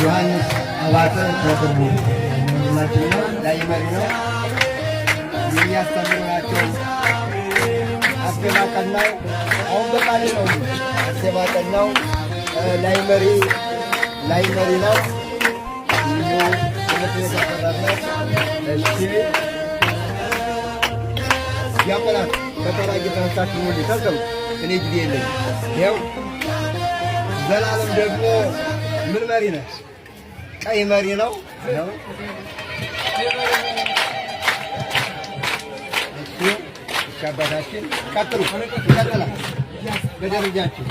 ዮሐንስ አባተ ተቀቡ ላይ መሪ ነው የሚያስተምሩ ናቸው። አስገባቀናው አሁን በቃል ነው። አስገባቀናው ላይ መሪ ነው። ትምህርት ቤት አሰራርነት ያቆላል ከተራጊ ተነሳችሁ ነው ተሰው እኔ ጊዜ የለኝ ይኸው ዘላለም ደግሞ ምን መሪ ነው? ቀይ መሪ ነው። እሺ አባታችን ቀጥሉ። ይቀጥላል በደረጃችን